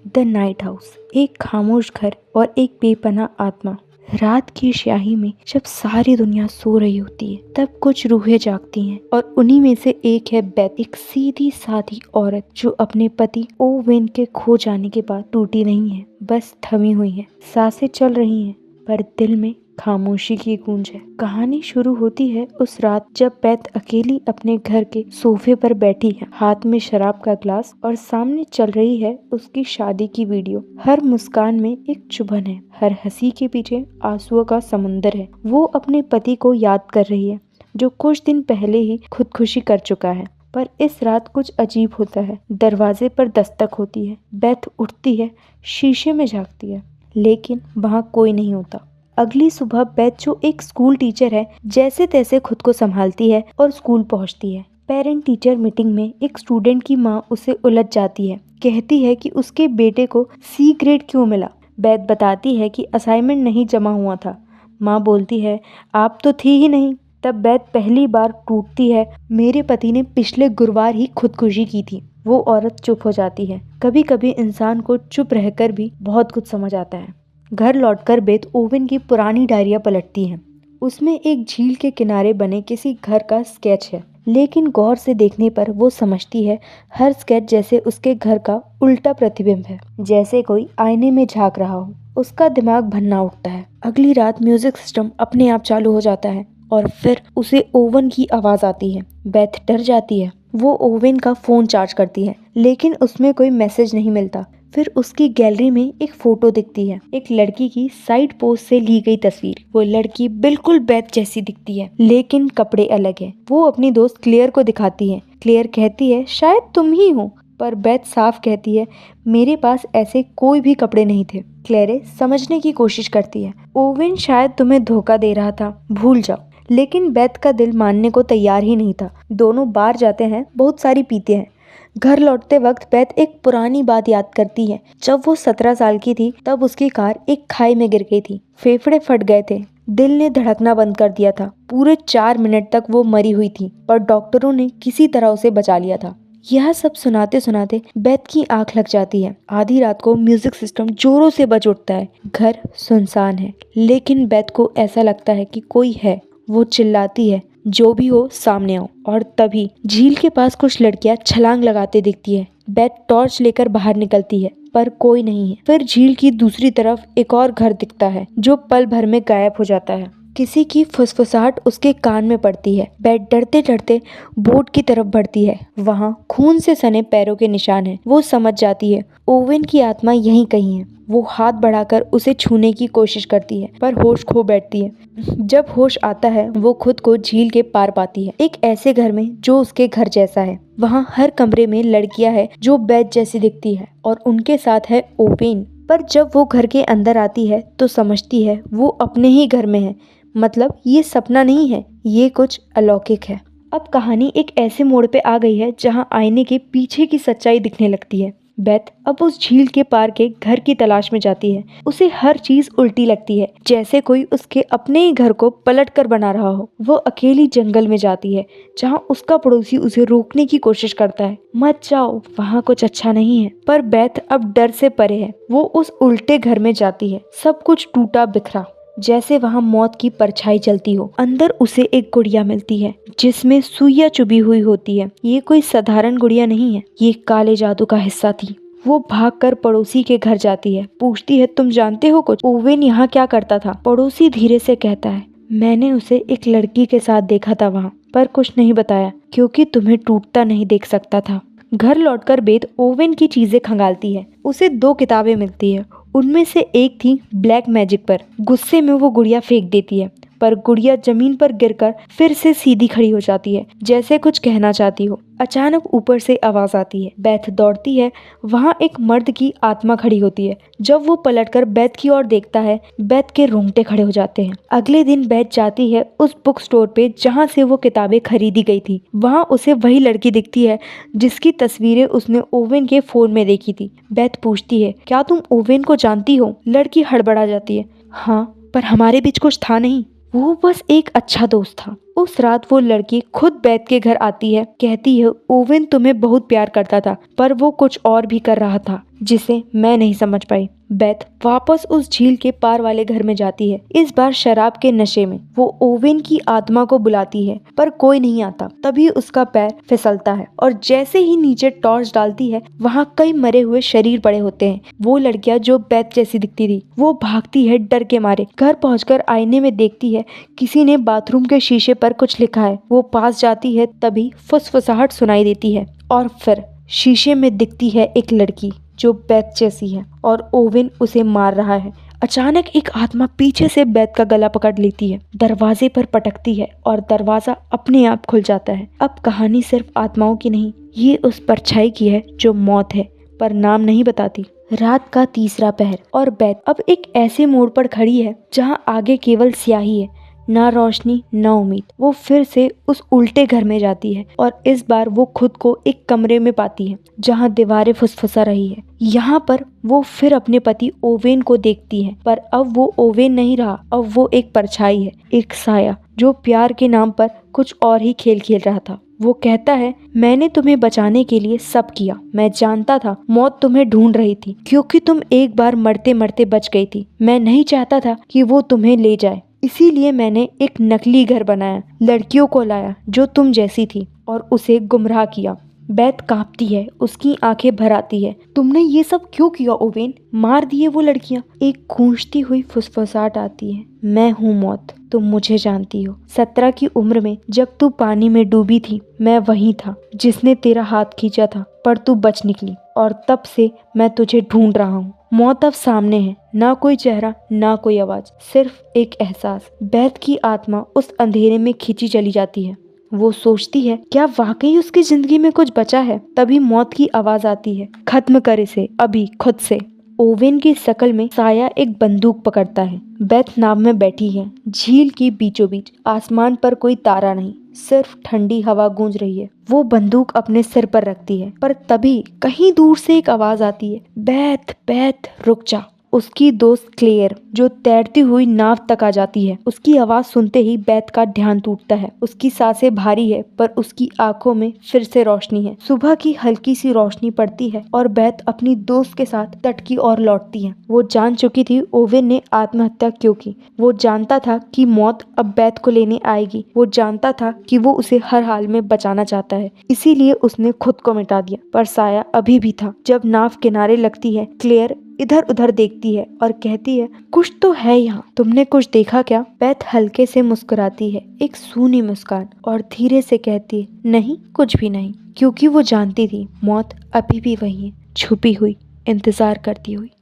The night house, एक खामोश घर और एक बेपनाह आत्मा। रात की स्याही में जब सारी दुनिया सो रही होती है तब कुछ रूहें जागती हैं और उन्हीं में से एक है बेथ, एक सीधी सादी औरत जो अपने पति ओवेन के खो जाने के बाद टूटी नहीं है, बस थमी हुई है। सांसें चल रही हैं पर दिल में खामोशी की गूंज है। कहानी शुरू होती है उस रात जब बेथ अकेली अपने घर के सोफे पर बैठी है, हाथ में शराब का ग्लास और सामने चल रही है उसकी शादी की वीडियो। हर मुस्कान में एक चुभन है, हर हंसी के पीछे आंसुओं का समुंदर है। वो अपने पति को याद कर रही है जो कुछ दिन पहले ही खुदकुशी कर चुका है। पर इस रात कुछ अजीब होता है। दरवाजे पर दस्तक होती है, बेथ उठती है, शीशे में झांकती है, लेकिन वहाँ कोई नहीं होता। अगली सुबह बेथ, जो एक स्कूल टीचर है, जैसे तैसे खुद को संभालती है और स्कूल पहुंचती है। पेरेंट टीचर मीटिंग में एक स्टूडेंट की माँ उसे उलझ जाती है, कहती है कि उसके बेटे को सी ग्रेड क्यों मिला। बेथ बताती है कि असाइनमेंट नहीं जमा हुआ था। माँ बोलती है, आप तो थी ही नहीं। तब बेथ पहली बार टूटती है, मेरे पति ने पिछले गुरुवार ही खुदकुशी की थी। वो औरत चुप हो जाती है। कभी कभी इंसान को चुप रहकर भी बहुत कुछ समझ आता है। घर लौटकर बेथ ओवेन की पुरानी डायरिया पलटती है। उसमें एक झील के किनारे बने किसी घर का स्केच है, लेकिन गौर से देखने पर वो समझती है हर स्केच जैसे उसके घर का उल्टा प्रतिबिंब है, जैसे कोई आईने में झांक रहा हो। उसका दिमाग भन्ना उठता है। अगली रात म्यूजिक सिस्टम अपने आप चालू हो जाता है और फिर उसे ओवन की आवाज आती है। बेथ डर जाती है। वो ओवेन का फोन चार्ज करती है, लेकिन उसमें कोई मैसेज नहीं मिलता। फिर उसकी गैलरी में एक फोटो दिखती है, एक लड़की की साइड पोज से ली गई तस्वीर। वो लड़की बिल्कुल बेथ जैसी दिखती है, लेकिन कपड़े अलग हैं। वो अपनी दोस्त क्लेयर को दिखाती है। क्लेयर कहती है, शायद तुम ही हो, पर बेथ साफ कहती है, मेरे पास ऐसे कोई भी कपड़े नहीं थे। क्लेयर समझने की कोशिश करती है, ओवेन शायद तुम्हें धोखा दे रहा था, भूल जाओ। लेकिन बेथ का दिल मानने को तैयार ही नहीं था। दोनों बाहर जाते हैं, बहुत सारी पीते हैं। घर लौटते वक्त बेथ एक पुरानी बात याद करती है। जब वो 17 साल की थी तब उसकी कार एक खाई में गिर गई थी। फेफड़े फट गए थे, दिल ने धड़कना बंद कर दिया था। पूरे 4 मिनट तक वो मरी हुई थी, पर डॉक्टरों ने किसी तरह उसे बचा लिया था। यह सब सुनाते सुनाते बेथ की आंख लग जाती है। आधी रात को म्यूजिक सिस्टम जोरों से बज उठता है। घर सुनसान है, लेकिन बेथ को ऐसा लगता है कि कोई है। वो चिल्लाती है, जो भी हो सामने आओ। और तभी झील के पास कुछ लड़कियां छलांग लगाते दिखती है। बेथ टॉर्च लेकर बाहर निकलती है, पर कोई नहीं है। फिर झील की दूसरी तरफ एक और घर दिखता है, जो पल भर में गायब हो जाता है। किसी की फुसफुसाहट उसके कान में पड़ती है। बेथ डरते डरते बोट की तरफ बढ़ती है। वहाँ खून से सने पैरों के निशान हैं। वो समझ जाती है ओवेन की आत्मा यहीं कहीं है। वो हाथ बढ़ाकर उसे छूने की कोशिश करती है, पर होश खो बैठती है। जब होश आता है वो खुद को झील के पार पाती है, एक ऐसे घर में जो उसके घर जैसा है। वहाँ हर कमरे में लड़कियां हैं जो बेथ जैसी दिखती है, और उनके साथ है ओवेन। पर जब वो घर के अंदर आती है तो समझती है वो अपने ही घर में है। मतलब ये सपना नहीं है, ये कुछ अलौकिक है। अब कहानी एक ऐसे मोड़ पे आ गई है जहाँ आईने के पीछे की सच्चाई दिखने लगती है। बेथ अब उस झील के पार के घर की तलाश में जाती है। उसे हर चीज उल्टी लगती है, जैसे कोई उसके अपने ही घर को पलट कर बना रहा हो। वो अकेली जंगल में जाती है, जहाँ उसका पड़ोसी उसे रोकने की कोशिश करता है, मत जाओ, वहाँ कुछ अच्छा नहीं है। पर बेथ अब डर से परे है। वो उस उल्टे घर में जाती है, सब कुछ टूटा बिखरा, जैसे वहाँ मौत की परछाई चलती हो। अंदर उसे एक गुड़िया मिलती है जिसमें सुइयां चुभी हुई होती है। ये कोई साधारण गुड़िया नहीं है, ये काले जादू का हिस्सा थी। वो भागकर पड़ोसी के घर जाती है, पूछती है, तुम जानते हो कुछ? ओवेन यहाँ क्या करता था? पड़ोसी धीरे से कहता है, मैंने उसे एक लड़की के साथ देखा था वहाँ, पर कुछ नहीं बताया क्योंकि तुम्हें टूटता नहीं देख सकता था। घर लौटकर बेथ ओवेन की चीजें खंगालती है। उसे 2 किताबें मिलती है। उनमें से एक थी ब्लैक मैजिक पर। गुस्से में वो गुड़िया फेंक देती है, पर गुड़िया जमीन पर गिरकर फिर से सीधी खड़ी हो जाती है, जैसे कुछ कहना चाहती हो। अचानक ऊपर से आवाज आती है। बेथ दौड़ती है। वहाँ एक मर्द की आत्मा खड़ी होती है। जब वो पलटकर बेथ की ओर देखता है, बेथ के रोंगटे खड़े हो जाते हैं। अगले दिन बेथ जाती है उस बुक स्टोर पे जहाँ से वो किताबें खरीदी गई थी। वहाँ उसे वही लड़की दिखती है जिसकी तस्वीरें उसने ओवेन के फोन में देखी थी। बेथ पूछती है, क्या तुम ओवेन को जानती हो? लड़की हड़बड़ा जाती है, हाँ, पर हमारे बीच कुछ था नहीं, वो बस एक अच्छा दोस्त था। उस रात वो लड़की खुद बेथ के घर आती है, कहती है ओवेन तुम्हें बहुत प्यार करता था, पर वो कुछ और भी कर रहा था। जिसे मैं नहीं समझ पाई। बेथ वापस उस झील के पार वाले घर में जाती है, इस बार शराब के नशे में। वो ओवेन की आत्मा को बुलाती है पर कोई नहीं आता। तभी उसका पैर फिसलता है और जैसे ही नीचे टॉर्च डालती है, वहाँ कई मरे हुए शरीर पड़े होते हैं। वो लड़कियां जो बेथ जैसी दिखती थी, वो भागती है डर के मारे। घर पहुंचकर आईने में देखती है किसी ने बाथरूम के शीशे पर कुछ लिखा है। वो पास जाती है, तभी फुसफुसाहट सुनाई देती है और फिर शीशे में दिखती है एक लड़की जो बेथ जैसी है और ओवेन उसे मार रहा है। अचानक एक आत्मा पीछे से बेथ का गला पकड़ लेती है, दरवाजे पर पटकती है और दरवाजा अपने आप खुल जाता है। अब कहानी सिर्फ आत्माओं की नहीं, ये उस परछाई की है जो मौत है पर नाम नहीं बताती। रात का तीसरा पहर और बेथ अब एक ऐसे मोड़ पर खड़ी है जहाँ आगे केवल स्याही है, ना रोशनी ना उम्मीद। वो फिर से उस उल्टे घर में जाती है और इस बार वो खुद को एक कमरे में पाती है जहाँ दीवारें फुसफुसा रही है। यहाँ पर वो फिर अपने पति ओवेन को देखती है, पर अब वो ओवेन नहीं रहा, अब वो एक परछाई है, एक साया जो प्यार के नाम पर कुछ और ही खेल खेल रहा था। वो कहता है, मैंने तुम्हें बचाने के लिए सब किया। मैं जानता था मौत तुम्हें ढूंढ रही थी क्योंकि तुम एक बार मरते मरते बच गई थी। मैं नहीं चाहता था कि वो तुम्हें ले जाए, इसीलिए मैंने एक नकली घर बनाया, लड़कियों को लाया जो तुम जैसी थी और उसे गुमराह किया। बेथ कांपती है, उसकी आंखें भर आती है। तुमने ये सब क्यों किया ओवेन? मार दिए वो लड़कियां। एक गूंजती हुई फुसफुसाहट आती है, मैं हूँ मौत, तुम मुझे जानती हो। 17 की उम्र में जब तू पानी में डूबी थी, मैं वही था जिसने तेरा हाथ खींचा था, पर तू बच निकली और तब से मैं तुझे ढूंढ रहा हूँ। मौत अब सामने है, ना कोई चेहरा ना कोई आवाज, सिर्फ एक एहसास। बेथ की आत्मा उस अंधेरे में खींची चली जाती है। वो सोचती है क्या वाकई उसकी जिंदगी में कुछ बचा है। तभी मौत की आवाज आती है, खत्म कर इसे अभी खुद से। ओवेन की शक्ल में साया एक बंदूक पकड़ता है। बेथ नाव में बैठी है, झील की बीचों बीच। आसमान पर कोई तारा नहीं, सिर्फ ठंडी हवा गूंज रही है। वो बंदूक अपने सिर पर रखती है, पर तभी कहीं दूर से एक आवाज आती है, बेथ बेथ रुक जा। उसकी दोस्त क्लेयर जो तैरती हुई नाव तक आ जाती है। उसकी आवाज सुनते ही बेथ का ध्यान टूटता है। उसकी सांसें भारी है पर उसकी आंखों में फिर से रोशनी है। सुबह की हल्की सी रोशनी पड़ती है और बेथ अपनी दोस्त के साथ तट की ओर लौटती है। वो जान चुकी थी ओवेन ने आत्महत्या क्यों की। वो जानता था कि मौत अब बेथ को लेने आएगी। वो जानता था कि वो उसे हर हाल में बचाना चाहता है, इसीलिए उसने खुद को मिटा दिया। पर साया अभी भी था। जब नाव किनारे लगती है, क्लेयर इधर उधर देखती है और कहती है, कुछ तो है यहाँ, तुमने कुछ देखा क्या? बेथ हल्के से मुस्कुराती है, एक सूनी मुस्कान, और धीरे से कहती है, नहीं कुछ भी नहीं, क्योंकि वो जानती थी मौत अभी भी वही है, छुपी हुई, इंतजार करती हुई।